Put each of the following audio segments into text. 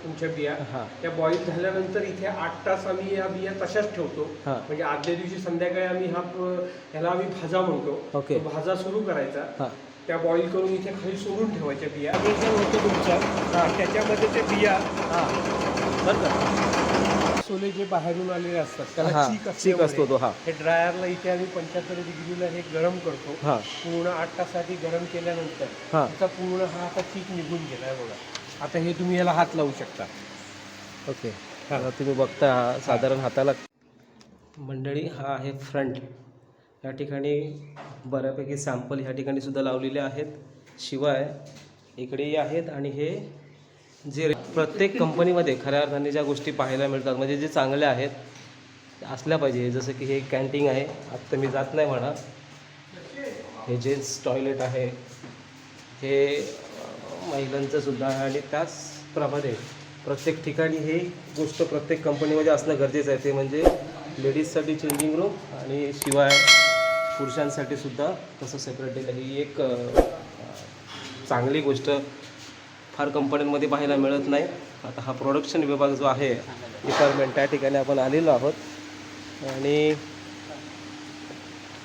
तुमच्या बिया. हां त्या बॉईल झाल्यानंतर इथे 8 तास आम्ही या बिया तशाच ठेवतो. हां म्हणजे आदल्या दिवशी संध्याकाळी आम्ही ह्याला आम्ही भाजा म्हणतो. ओके. तो भाजा सुरू करायचा. हां त्या बॉईल करून इथे खाली सोडून ठेवायच्या बिया. मिश्रण होतं तुमचं. त्याच्यामध्ये ते बिया बरं का सोले जे बाहेरून आलेले असतात त्याला हां चीक चीक असतो तो. हां हे ड्रायरला इथे आम्ही 75 डिग्रीला हे गरम करतो. हां पूर्ण 8 तासाठी गरम केल्यानंतर हां त्याचा पूर्ण हा आता चीक निघून गेलाय बघा. आता हे तुम्ही याला हात लावू शकता. ओके. आता तुम्ही बघता हा साधारण हाताला मंडळी हा आहे फ्रंट. या ठिकाणी बऱ्यापैकी सॅम्पल ह्या ठिकाणी सुद्धा लावलेले आहेत. शिवाय इकडेही आहेत. आणि हे जे प्रत्येक कंपनीमध्ये खऱ्या अर्थाने ज्या गोष्टी पाहायला मिळतात म्हणजे जे चांगल्या आहेत असल्या पाहिजे. जसं की हे कॅन्टीन आहे. आत्ता मी जात नाही म्हणा. हे जेंट्स टॉयलेट आहे. हे महिलांचं सुद्धा आहे. आणि त्याचप्रमाणे प्रत्येक ठिकाणी हे गोष्ट प्रत्येक कंपनीमध्ये असणं गरजेचं आहे. ते म्हणजे लेडीजसाठी चेंजिंग रूम आणि शिवाय पुरुषांसाठी सुद्धा तसं सेपरेट आहे. ही एक चांगली गोष्ट फार कंपन्यांमध्ये पाहायला मिळत नाही. आता हा प्रोडक्शन विभाग जो आहे डिपार्टमेंट त्या ठिकाणी आपण आलेलो आहोत. आणि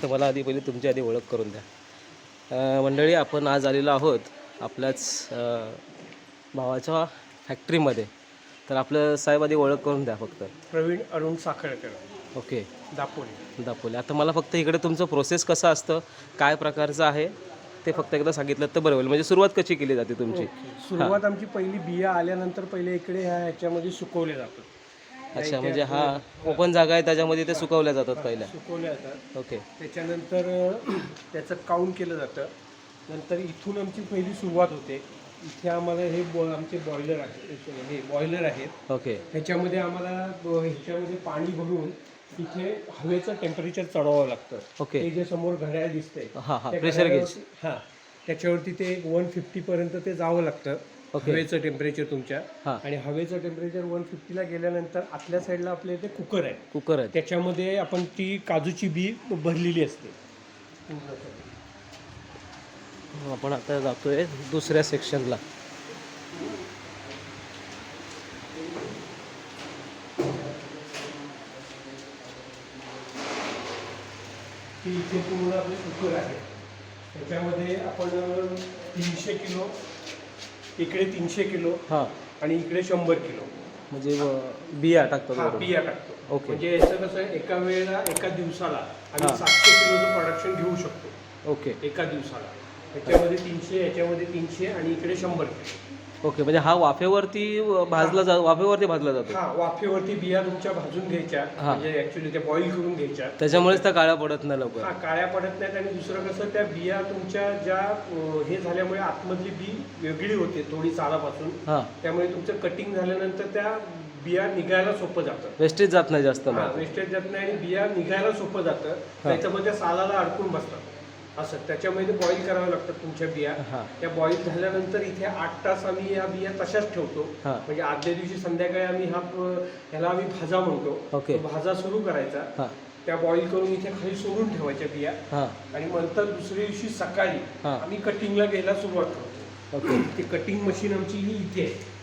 तर मला आधी पहिले तुमची आधी ओळख करून द्या. मंडळी आपण आज आलेलो आहोत आपल्याच भावाच्या फॅक्टरीमध्ये. तर आपलं साहेब आधी ओळख करून द्या फक्त. प्रवीण अरुण साखळकर, ओके. दापोली. आता मला फक्त इकडे तुमचं प्रोसेस कसं असतं काय प्रकारचं आहे ते फक्त एकदा सांगितलं तर बरं होईल. म्हणजे सुरुवात कशी केली जाते तुमची? सुरुवात आमची पहिली बिया आल्यानंतर पहिले इकडे ह्याच्यामध्ये सुकवले जातात. अच्छा. म्हणजे हा ओपन जागा आहे त्याच्यामध्ये ते सुकवल्या जातात पहिल्या. सुकवले जातात. ओके. त्याच्यानंतर त्याचं काउंट केलं जातं. नंतर इथून आमची पहिली सुरुवात होते. इथे आम्हाला हे आमचे बॉयलर आहेत. हे बॉयलर आहेत. ओके. ह्याच्यामध्ये आम्हाला ह्याच्यामध्ये पाणी भरून इथे हवेचं टेम्परेचर चढवावं लागतं. ओके. हे जे समोर घड्याळ दिसतंय हां हां प्रेशर गेज. हां त्याच्यावरती ते 150 पर्यंत ते जावं लागतं. ओके. हवेचं टेम्परेचर तुमच्या. हां. आणि हवेचं टेम्परेचर 150ला गेल्यानंतर आतल्या साईडला आपल्या इथे कुकर आहे. कुकर आहे. त्याच्यामध्ये आपण ती काजूची बी भरलेली असते. आपण आता जातोय दुसऱ्या सेक्शनला. इथे पूर्ण आपले कुकर आहे. त्याच्यामध्ये आपण 300 किलो, इकडे 300 किलो हां. आणि इकडे 100 किलो म्हणजे बिया टाकतात. बिया टाकतो. ओके. म्हणजे याचं कसं आहे एका वेळेला एका दिवसाला आम्ही 700 किलोचं प्रोडक्शन घेऊ शकतो. ओके. एका दिवसाला. याच्यामध्ये 300, याच्यामध्ये 300 आणि इकडे 100 किलो. ओके. म्हणजे हा वाफेवरती भाजला जातो. हा वाफेवरती बिया तुमच्या भाजून घ्यायच्या. हा. म्हणजे ऍक्च्युली त्या बॉईल करून घ्यायच्या. त्याच्यामुळेच त्या काळ्या पडत नाही लवकर. हा काळ्या पडत नाहीत. आणि दुसरं कसं त्या बिया तुमच्या ज्या हे झाल्यामुळे आतमधली बी वेगळी होते थोडी सालापासून. हां. त्यामुळे तुमचं कटिंग झाल्यानंतर त्या बिया निघायला सोपं जातं. वेस्टेज जात नाही जास्त. वेस्टेज जात नाही आणि बिया निघायला सोपं जातं. त्याच्यामध्ये सालाला अडकून बसतात असं. त्याच्यामध्ये बॉईल करावं लागतात तुमच्या बिया. त्या बॉईल झाल्यानंतर इथे 8 तास आम्ही या बिया तशाच ठेवतो. म्हणजे आदल्या दिवशी संध्याकाळी आम्ही ह्याला आम्ही भाजा म्हणतो. तो भाजा सुरू करायचा. त्या बॉईल करून इथे खाली सोडून ठेवायच्या बिया. आणि नंतर दुसऱ्या दिवशी सकाळी आम्ही कटिंगला घ्यायला सुरुवात करतो. ती कटिंग मशीन आमची ही इथे आहे.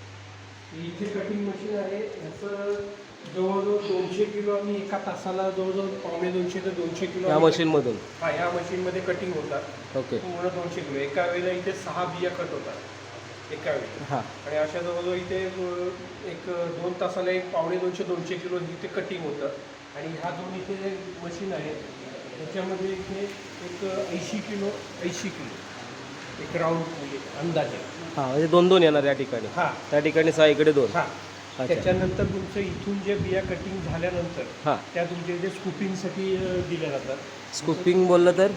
इथे कटिंग मशीन आहे. ह्याचं जवळजवळ 200 किलो आम्ही एका तासाला जवळजवळ 1.25 ते 200 किलो या मशीनमधून. ह्या मशीनमध्ये कटिंग होतात. ओके. पूर्ण 200 किलो एका वेळेला इथे 6 बिया कट होतात एका वेळी. आणि अशा जवळजवळ इथे एक 2 तासाला एक 1.25-200 किलो इथे कटिंग होतं. आणि ह्या दोन इथे मशीन आहेत. त्याच्यामध्ये इथे एक 80 किलो एक राऊंड म्हणजे अंदाजे. म्हणजे 2-2 येणार या ठिकाणी. त्या ठिकाणी 6 इकडे 2. त्याच्यानंतर तुमचं इथून जे बिया कटिंग झाल्यानंतर त्या तुमच्या इथे स्कूपिंगसाठी दिल्या जातात. स्कूपिंग बोललं तर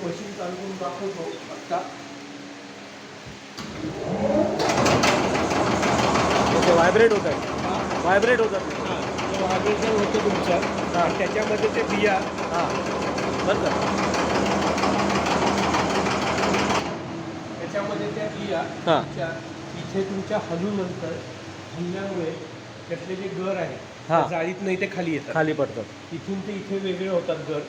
मशीन चालू करून दाखवतो आत्ता. व्हायब्रेट होतात. व्हायब्रेशन होतं तुमच्या. त्याच्यामध्ये ते बिया बरं का त्याच्यामध्ये त्या बिया इथे तुमच्या हल्ल्यामुळे त्यातले जे गर आहे जाळीत नाही ते खाली येतात. खाली पडतात. इथून ते इथे वेगळे होतात गर.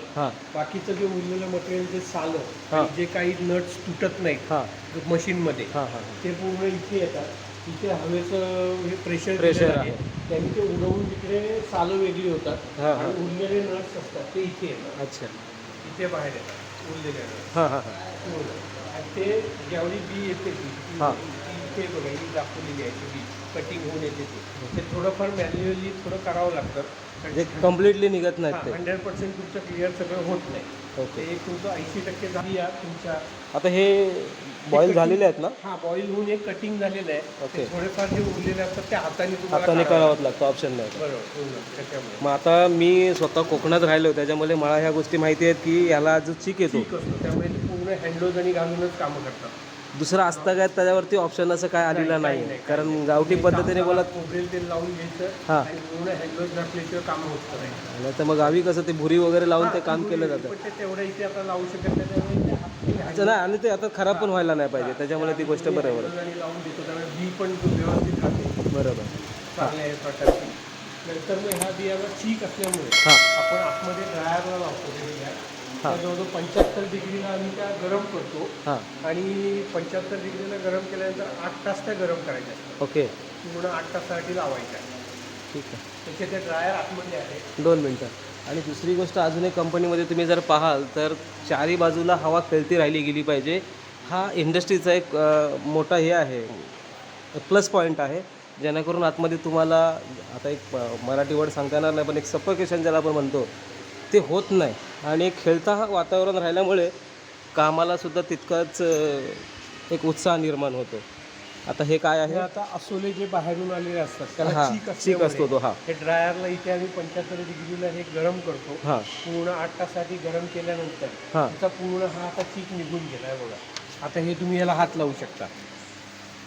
बाकीचं जे उरलेलं मटेरियल जे सालं जे काही नट्स तुटत नाहीत मशीनमध्ये ते पूर्ण इथे येतात. इथे हवेचं हे प्रेशर Pressure आहे, त्यांनी ते उडवून तिकडे सालं वेगळी होतात हां, हां. आणि उरलेले नट्स असतात ते इथे येतात, अच्छा. इथे बाहेर येतात उरलेले नट्स. हां हां हां. आणि ते ज्यावेळी बी येते हां. इथे बघा ही दाखवलेली आहे ती बी कटिंग होऊन येते ते थोडंफार मॅन्युअली थोडं करावं लागतं. म्हणजे कम्प्लिटली निघत नाहीत ते. 100% तुमचं क्लिअर सगळं होत नाही. ओके. ते एक तुमचं 80% झाली या तुमच्या. आता हे बॉईल झालेले आहेत ना? हां, बॉईल होऊन एक कटिंग झालेलं आहे. ओके. ते थोडेफार जे उरलेले असतात ते हाताने हाताने करावं लागतं, ऑप्शन नाही. बरोबर त्याच्यामुळे मग आता मी स्वतः कोकणात राहिलो, त्याच्यामुळे मला ह्या गोष्टी माहिती आहेत की याला जो चीक येतो ठीक असतो त्यामुळे ते पूर्ण हँडलोज आणि घालूनच कामं करतात. दुसरा असता काय त्याच्यावरती ऑप्शन असं काय आलेलं नाही, कारण गावठी पद्धतीने बोलत खोबरेल तेल लावून घ्यायचं हां. आणि पूर्ण हँडलोज घातल्याशिवाय कामं होत नाही. नाही तर मग गावी कसं ते भुरी वगैरे लावून ते काम केलं जातं. पण ते तेवढ्या इथे आता लावू शकत नाही त्यामुळे ते अच्छा नाही, आणि ते आता खराब पण व्हायला नाही पाहिजे, त्याच्यामुळे ती गोष्ट बरोबर आहे. handles आणि लावून देतो त्यामुळे बी पण व्यवस्थित राहते बरोबर. चांगल्या प्रकारची. नंतर मग ह्या बियाला चीक असल्यामुळे हां आपण आतमध्ये ड्रायरला लावतो ते बिया. हां. जवळजवळ 75 डिग्रीला आम्ही त्या गरम करतो हां. आणि 75 डिग्रीला गरम केल्यानंतर 8 तास त्या गरम करायच्या असतात. ओके पूर्ण 8 तासासाठी लावायच्या. ठीक आहे. त्याचे ते ड्रायर आतमध्ये आहे. 2 मिनटं. आणि दुसरी गोष्ट अजून एक कंपनीमध्ये तुम्ही जर पाहाल तर चारी बाजूला हवा खेळती राहिली गेली पाहिजे. हा इंडस्ट्रीचा एक मोठा हे आहे, प्लस पॉईंट आहे, जेणेकरून आतमध्ये तुम्हाला आता एक मराठी वर्ड सांगता येणार नाही पण एक सफोकेशन ज्याला आपण म्हणतो ते होत नाही. आणि खेळता वातावरण राहिल्यामुळे कामालासुद्धा तितकंच एक उत्साह निर्माण होतो. आता हे काय हे आहे? आता असोले जे बाहेरून आलेले असतात त्याला हां, चीक चीक असतो तो. हां हे ड्रायरला इथे आम्ही 75 डिग्रीला हे गरम करतो. हां पूर्ण 8 तासासाठी गरम केल्यानंतर हां. त्याचा पूर्ण हा आता चीक निघून गेला आहे बघा. आता हे तुम्ही याला हात लावू शकता.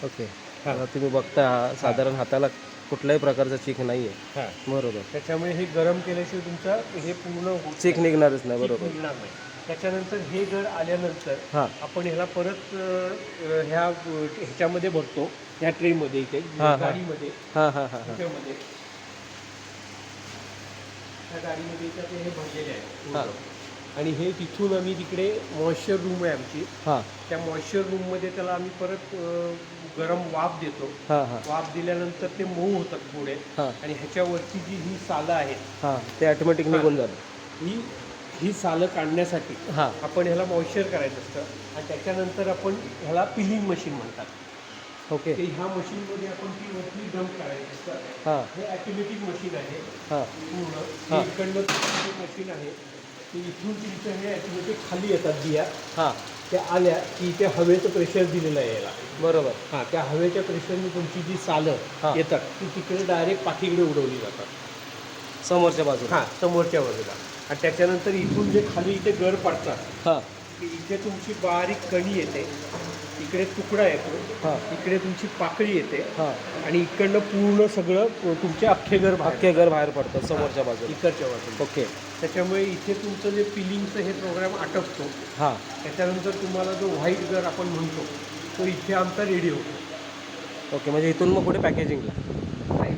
ओके. हां. आता तुम्ही बघता साधारण हाताला कुठल्याही प्रकारचा चीक नाही आहे. हां. बरोबर. त्याच्यामुळे हे गरम केल्याशिवाय तुमचं हे पूर्ण होत चीक नाही. निघणारच नाही. चीक बरोबर. निघणार नाही. त्याच्यानंतर हे जर आल्यानंतर हां आपण ह्याला परत ह्याच्यामध्ये भरतो, ह्या ट्रेमध्ये इथे हां, हां. गाडीमध्ये हां हां हां हां. ह्याच्यामध्ये त्या गाडीमध्ये इथं हे भरलेले आहे हां. पूर्ण. आणि हे तिथून आम्ही तिकडे मॉइश्चर रूम आहे आमची, हां त्या मॉइश्चर रूममध्ये त्याला आम्ही परत गरम वाफ देतो. हां हां वाफ दिल्यानंतर ते मऊ होतात पुढे हां आणि ह्याच्यावरची जी ही सालं आहेत हां ते ऑटोमॅटिक निघून जातं. ही ही सालं काढण्यासाठी हां आपण ह्याला मॉइश्चर करायचं असतं आणि त्याच्यानंतर आपण ह्याला पिलिंग मशीन म्हणतात. ओके. ते ह्या मशीनमध्ये आपण ती वरती डंप करायची असतं. हां हे ॲटोमॅटिक मशीन आहे हां पूर्ण. हां. हे इकडनं मशीन आहे की इथून तुमचं हे ॲटोमॅटिक खाली येतात बिया. हां त्या आल्या की इथे हवेचं प्रेशर दिलेलं आहे याला. बरोबर. हां, त्या हवेच्या प्रेशरने तुमची जी सालं हां. येतात ती तिकडे डायरेक्ट पाठीकडे उडवली जातात. समोरच्या बाजूला. हां, समोरच्या बाजूला. आणि त्याच्यानंतर इथून जे खाली इथे गर पडतात हां की इथे तुमची बारीक कणी येते, इकडे तुकडा येतो, हां इकडे तुमची पाकळी येते हां. आणि इकडनं पूर्ण सगळं तुमचे अख्खे घर अख्खे घर बाहेर पडतं समोरच्या बाजूला. इकडच्या बाजूला. ओके. त्याच्यामुळे इथे तुमचं जे पिलिंगचं हे प्रोग्राम आटपतो. हां त्याच्यानंतर तुम्हाला जो व्हाईट घर आपण म्हणतो तो इथे आमचा रेडी होतो. ओके. म्हणजे इथून मग पुढे पॅकेजिंगला नाही,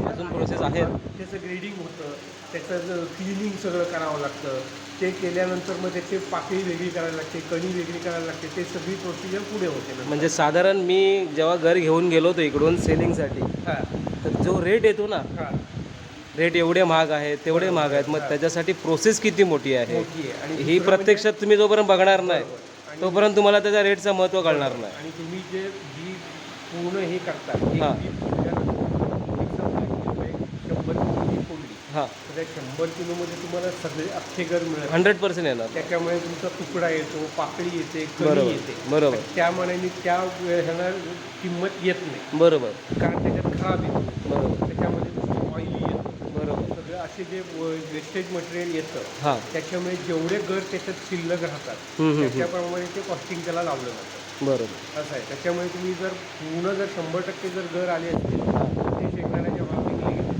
अजून प्रोसेस आहेत. त्याचं ग्रेडिंग होतं, त्याचं क्लिनिंग सगळं करावं लागतं. ते केल्यानंतर मग त्याची पाकळी वेगळी करायला लागते, कणी वेगळी करायला लागते. ते सगळी प्रोसिजर पुढे होते नंतर. म्हणजे साधारण मी जेव्हा घर घेऊन गेलो होतो इकडून सेलिंगसाठी, हां तर जो रेट येतो ना, हां रेट एवढे महाग आहेत तेवढे महाग आहेत. मग त्याच्यासाठी प्रोसेस किती मोठी आहे मोठी आहे. आणि ही दुसरं प्रत्यक्षात तुम्ही जोपर्यंत बघणार नाही आणि- तोपर्यंत तुम्हाला त्याच्या रेटचं महत्त्व कळणार नाही. आणि तुम्ही जे बी पूर्ण हे करता, एक हां. बी फोडल्यानंतर एक समजा किलो आहे, 100 किलो बी फोडली हां तर त्या 100 किलोमध्ये तुम्हाला सगळे अख्खे घर मिळेल. 100% येणार. त्याच्यामुळे तुमचा तुकडा येतो, पाकळी येते, कणी बरोबर येते. बरोबर त्या मनाने त्या ह्याला किंमत येत नाही, बरोबर कारण त्याच्यात खराब येतो, बरोबर त्याच्यामध्ये तुमचं ऑइली येतं, बरोबर. सगळं असे जे वेस्टेज मटेरियल येतं. हां त्याच्यामुळे जेवढे घर त्याच्यात शिल्लक राहतात त्याच्याप्रमाणे ते कॉस्टिंग त्याला लावलं जातं. बरोबर. असं आहे. त्याच्यामुळे तुम्ही जर पूर्ण जर 100% जर घर आले असतील ते शेतकऱ्याच्या भाव विकले गेले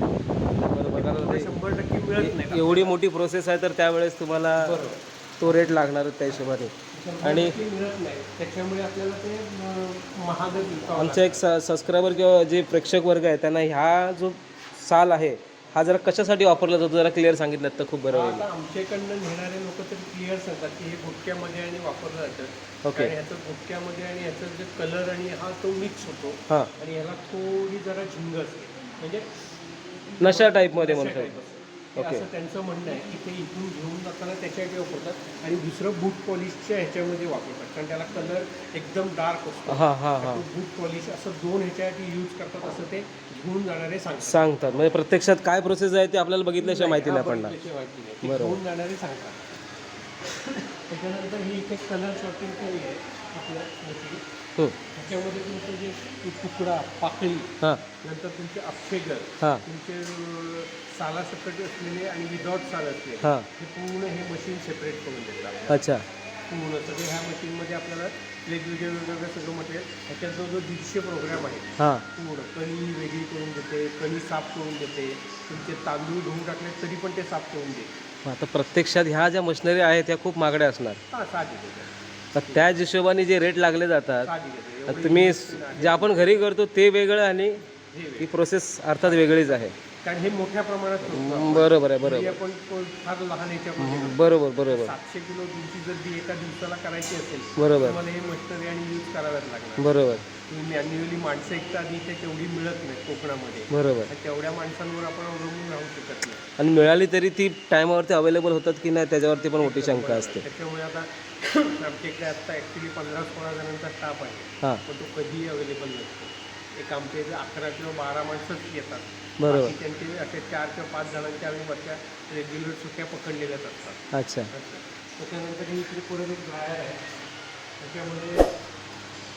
बरोबर. कारण तर 100% मिळत नाही. एवढी मोठी प्रोसेस आहे तर त्यावेळेस तुम्हाला बरोबर. तो रेट लागणार त्या हिशोबाने. 100% मिळत नाही, त्याच्यामुळे आपल्याला ते महागच विकावं आमचा एक सबस्क्रायबर किंवा जे प्रेक्षक वर्ग आहे त्यांना ह्या जो साल आहे हा जरा कशासाठी वापरला जातो जरा क्लिअर सांगितलं तर खूप बरं होईल. आता आमच्याकडनं घेणारे लोक तर क्लिअर सांगतात की हे गुटक्यामध्ये आणि वापरलं जातं. ओके. आणि ह्याचं गुटक्यामध्ये आणि ह्याचं जे कलर आणि हा तो मिक्स होतो. हां, आणि ह्याला थोडी जरा झिंग असते, म्हणजे नशा टाईपमध्ये अशा म्हणतो. type असतं. ते ओके. असं त्यांचं म्हणणं आहे की ते इथून घेऊन जाताना त्याच्यासाठी वापरतात आणि दुसरं बूट पॉलिशच्या ह्याच्यामध्ये वापरतात, कारण त्याला कलर एकदम डार्क असतो. हां हां हां बूट पॉलिश असं दोन ह्याच्यासाठी यूज करतात असं ते घेऊन जाणारे सांगतात. सांगतात. म्हणजे प्रत्यक्षात काय प्रोसेस आहे ते आपल्याला बघितल्याशिवाय माहिती नाही पडणार. बघितल्याशिवाय माहिती नाही. ते बरोबर. घेऊन जाणारे सांगतात. त्याच्यानंतर ही इथे कलर शॉर्टिंग केली आहे आपल्या मशीन. हं. त्याच्यामध्ये तुमचं जे तुकडा, पाकळी, हां नंतर तुमचे अक्षेगर, हां तुमचे सालासकट असलेले आणि विदाउट साल असलेले, हां. हे पूर्ण हे मशीन सेपरेट करून देतात. अच्छा. पूर्ण सगळे ह्या मशीनमध्ये आपल्याला वेगवेगळं सगळं मटेरियल, ह्याच्यात जवळजवळ 150 प्रोग्राम आहेत. हां पूर्ण कणी वेगळी करून देते, कणी साफ करून देते, तुमचे तांदूळ धुवून टाकले तरी पण ते साफ करून देते. मग आता प्रत्यक्षात ह्या ज्या मशिनरी आहेत त्या खूप महागड्या असणार. हां, साहजिक आहे. तर त्या हिशोबाने जे रेट लागले जातात, साहजिक आहे. तर एवढी तुम्ही machine आहे. जे आपण घरी करतो ते वेगळं आणि हे वेगळं. ही प्रोसेस अर्थात वेगळीच आहे. कारण हे मोठ्या प्रमाणात होतं. बरोबर आहे, बी बरोबर आपण फार लहान याच्यामध्ये करतो. बरोबर बरोबर 700 किलो दूधची जर बी एका दिवसाला करायची असेल, बरोबर तुम्हाला हे मशिनरी आणि यूज कराव्याच लागणार. बरोबर तुम्ही मॅन्युअली माणसं एकता आधी इथे तेवढी मिळत नाही कोकणामध्ये. बरोबर. आणि तेवढ्या माणसांवर आपण अवलंबून राहू शकत नाही. आणि मिळाली तरी ती टायमावरती अवेलेबल होतात की नाही त्याच्यावरती पण मोठी शंका असते. त्याच्यामुळे आता आमच्याकडे आता ॲक्च्युली 15-16 जणांचा स्टाफ आहे, हां पण तो कधीही अवेलेबल नसतो. एक आमच्या इथे 11 किंवा 12 माणसंच येतात. बरोबर. बाकी त्यांचे असे 4 किंवा 5 जणांच्या आम्ही वरच्या रेग्युलर सुट्ट्या पकडलेल्याच असतात. अच्छा. त्याच्यानंतर हे इकडे परत एक ड्रायर आहे. त्याच्यामध्ये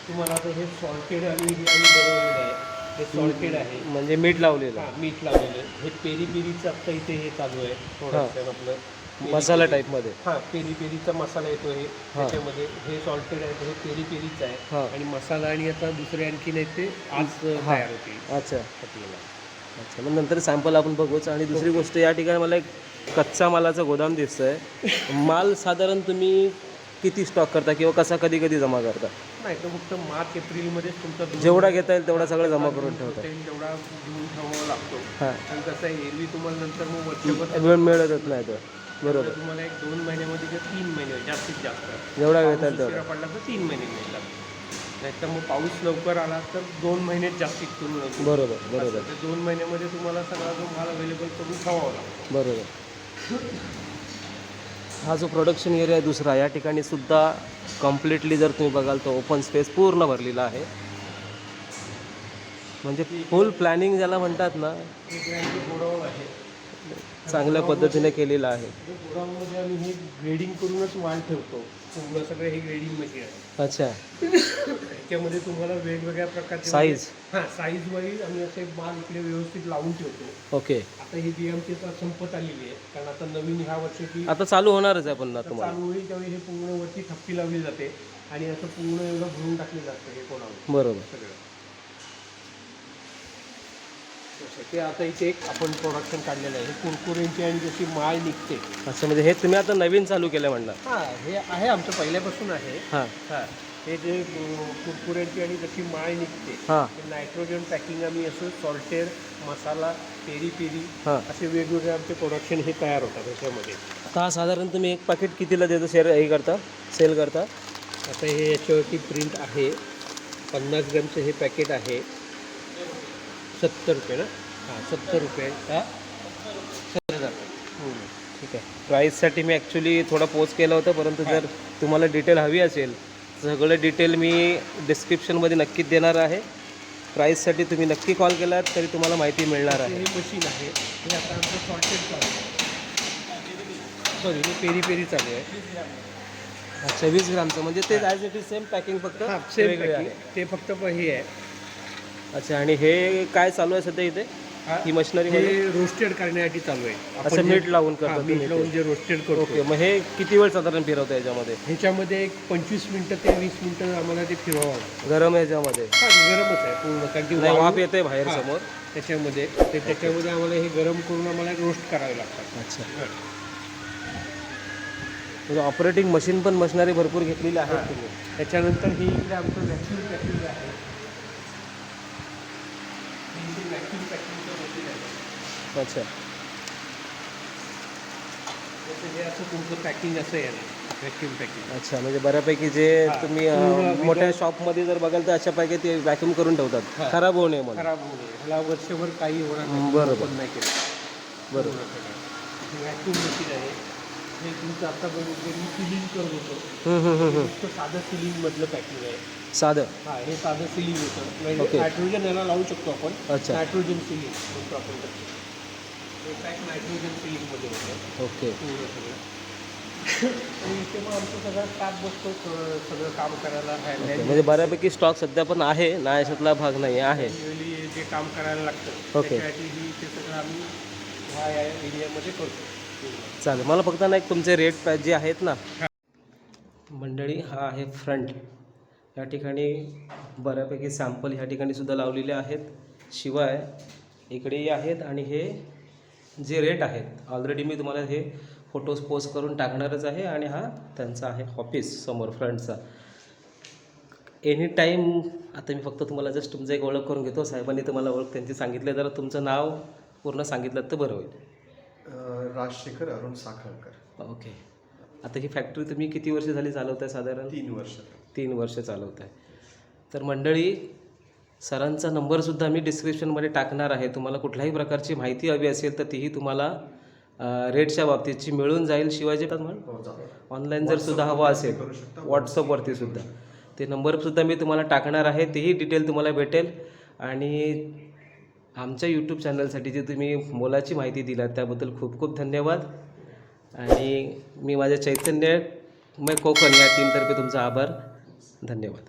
तुम्हाला आता हे सॉल्टेड आणि बनवलेलं आहे. हे सॉल्टेड आहे, म्हणजे मीठ लावलेलं हां, मीठ लावलेलं आहे. हे पेरी पेरीचं आत्ता इथे हे चालू आहे प्रोडक्शन आपलं. मसाला टाईपमध्ये. हां, पेरी पेरीचा मसाला येतो हे. त्याच्यामध्ये हे सॉल्टेड आहे, हे पेरी पेरीचं हां. आहे. आणि मसाला आणि आता दुसरे आणखीन आहेत ते आज तयार होतील अच्छा आपल्याला. अच्छा. मग नंतर सॅम्पल आपण बघूच. आणि दुसरी गोष्ट, या ठिकाणी मला एक कच्चा मालाचं गोदाम दिसतंय. माल साधारण तुम्ही किती स्टॉक करता किंवा कसा कधी कधी जमा करता? नाही, तर फक्त मार्च एप्रिलमध्येच तुमचा जेवढा घेता येईल तेवढा सगळं जमा करून ठेवता. जेवढा घेऊन ठेवावा लागतो. हां. आणि कसं आहे, एरवी तुम्हाला नंतर मग वर्षभर वेळ मिळतच नाही तर. बरोबर. तुम्हाला एक 2 महिन्यामध्ये किंवा 3 महिने जास्तीत जास्त जेवढा पाऊस घेता येईल उशिरा तेवढा. पडला तर 3 महिने मिळतात. नाहीतर मग पाऊस लवकर आला तर 2 महिन्यात जास्तीत करून लागतो. बरोबर बरोबर तर 2 महिन्यामध्ये तुम्हाला सगळा जो माल अवेलेबल करून ठेवावा लागतो. बरोबर. हा जो प्रोडक्शन एरिया आहे दुसरा, या ठिकाणी सुद्धा कम्प्लिटली जर तुम्ही बघाल तर ओपन स्पेस पूर्ण भरलेला आहे. म्हणजे फुल प्लॅनिंग ज्याला म्हणतात ना, एक यांची गोडाऊन आहे. चांगल्या पद्धतीने केलेलं आहे. गोडाऊनमध्ये आम्ही हे ग्रेडिंग करूनच माल ठेवतो. पूर्ण सगळं हे ग्रेडिंग मशीन आहे. अच्छा. त्याच्यामध्ये तुम्हाला वेगवेगळ्या प्रकारचे साईज. हां, साईज वाईज आम्ही असे माल इकडे व्यवस्थित लावून ठेवतो. ओके. आता ही बी आमची आता संपत आलेली आहे, कारण आता नवीन ह्या वर्षाची आता चालू होणारच आहे पुन्हा तुम्हाला. चालू होईल त्यावेळी हे पूर्ण वरती थप्पी लावली जाते आणि असं पूर्ण एवढं भरून टाकलं जातं हे कोणावर बरोबर. सगळं. ते आता इथे एक आपण प्रोडक्शन काढलेलं आहे. हे कुरकुऱ्यांची आणि जशी माळ निघते. अच्छा, म्हणजे हे तुम्ही आता नवीन चालू केलं म्हणणार. हां, हे आहे आमचं पहिल्यापासून आहे. हां हां, हे जे कुरकुऱ्यांची आणि जशी माळ निघते, हां ते नायट्रोजन पॅकिंग आम्ही असं सॉल्टेड, मसाला, पेरी पेरी हां. असे वेगवेगळे आमचे प्रोडक्शन हे तयार होतात त्याच्यामध्ये. आता हा साधारण तुम्ही एक पॅकेट कितीला देतो हे करता, सेल करता? आता हे याच्यावरती प्रिंट आहे. 50 ग्रॅमचं हे पॅकेट आहे. 70 रुपये ना? हां, 70 रुपये का ठीक आहे. प्राईससाठी मी ॲक्च्युली थोडा पोस्ट केलं होतं, परंतु जर तुम्हाला डिटेल हवी असेल सगळं डिटेल मी डिस्क्रिप्शनमध्ये नक्कीच देणार आहे. प्राईससाठी तुम्ही नक्की कॉल केलात तरी तुम्हाला माहिती मिळणार आहे. हे मशीन आहे. हे आता आमचं सॉल्टेड चालू आहे. सॉरी, हे पेरी पेरी चालू आहे. अच्छा, 20 ग्रामचं म्हणजे ते as it is same packing फक्त हां, सेम वेगळे आहे. पॅकिंग. ते फक्त हे आहे. अच्छा. आणि हे काय चालू आहे सध्या इथे ही मशिनरी? हे रोस्टेड करण्यासाठी चालू आहे. असं आपण मीठ लावून हां, करतो मीठ तुम्ही लावून ते? जे रोस्टेड करतो. ओके. मग हे किती वेळ साधारण फिरवतं याच्यामध्ये? ह्याच्यामध्ये एक 25 मिनटं ते 20 मिनटं आम्हाला ते फिरवावं लागतं. गरम याच्यामध्ये? हां, गरमच आहे पूर्ण, कारण की नाही, वाफ वाळू- येते बाहेर हां, समोर. त्याच्यामध्ये आम्हाला हे गरम करून आम्हाला रोस्ट करावे लागतात. अच्छा. म्हणजे ऑपरेटिंग मशीन पण मशिनरी भरपूर घेतलेली आहे तुम्ही. त्याच्यानंतर ही इकडे आमचं व्हॅक्यूम पॅकिंग आहे. व्हॅक्यूम पॅकिंगचं मशीन आहे. अच्छा. जसं जे असं तुमचं पॅकिंग असं येणार व्हॅक्यूम पॅकिंग. अच्छा, म्हणजे बऱ्यापैकी जे तुम्ही पूर्ण मोठ्या शॉपमध्ये जर बघाल तर अशापैकी ते व्हॅक्यूम करून ठेवतात, हां. खराब होऊ नये म्हणून. खराब होऊ नये ह्याला वर्षभर काही होणार नाही. बरोबर. ओपन नाही केलं बरोबर. व्हॅक्यूम मशीन आहे हे तुमचं आता बरोबर मी सिलिंग करत होतो. नुसतं साधं सिलिंगमधलं पॅकिंग आहे. साधं. हां, हे साधं सिलिंग होतं ओके. म्हणजे नायट्रोजन याला लावू शकतो आपण. अच्छा. नायट्रोजन सिलिंग म्हणतो आपण त्याचं. हे पॅक नायट्रोजन सिलिंगमध्ये होतं ओके. पूर्ण सगळं. आणि इथे मग आमचं सगळं स्टाफ बसतो सगळं काम करायला. ओके, म्हणजे बऱ्यापैकी स्टॉक सध्या पण आहे ना, याच्यातला भाग नाही आहे. मॅन्युअली जे काम करायला लागतं ओके. त्याच्यासाठी ते सगळं आम्ही ह्या एरियामध्ये करतो. चालेल. मला फक्त ना एक तुमचे रेट जे आहेत ना मंडळी, हा आहे फ्रंट. या ठिकाणी बऱ्यापैकी सॅम्पल ह्या ठिकाणी सुद्धा लावलेले आहेत. शिवाय इकडेही आहेत आणि हे जे रेट आहेत ऑलरेडी मी तुम्हाला हे फोटोज पोस्ट करून टाकणारच आहे. आणि हा त्यांचा आहे ऑफिस समोर फ्रंटचा. एनी टाईम आता मी फक्त तुम्हाला जस्ट तुमचं एक ओळख करून घेतो. साहेबांनी तुम्हाला ओळख त्यांची सांगितलं, जरा तुमचं नाव पूर्ण सांगितलं तर बरं होईल. राजशेखर अरुण साखळकर. ओके. आता ही फॅक्टरी तुम्ही किती वर्ष झाली चालवत आहे? साधारण 3 वर्ष. 3 वर्ष चालवत आहे. तर मंडळी, सरांचा नंबरसुद्धा मी डिस्क्रिप्शनमध्ये टाकणार आहे. तुम्हाला कुठल्याही प्रकारची माहिती हवी असेल तर तीही तुम्हाला रेटच्या बाबतीतची मिळून जाईल. शिवाय जे ऑनलाईन जर सुद्धा हवं असेल व्हॉट्सअपवरती सुद्धा ते नंबरसुद्धा मी तुम्हाला टाकणार आहे. तेही डिटेल तुम्हाला भेटेल. आणि आमच्या यूट्यूब चॅनलसाठी जी तुम्ही मोलाची माहिती दिलात त्याबद्दल खूप खूप धन्यवाद. आणि मी माझ्या चैतन्यमय कोकण या टीमतर्फे तुमचा आभार. धन्यवाद.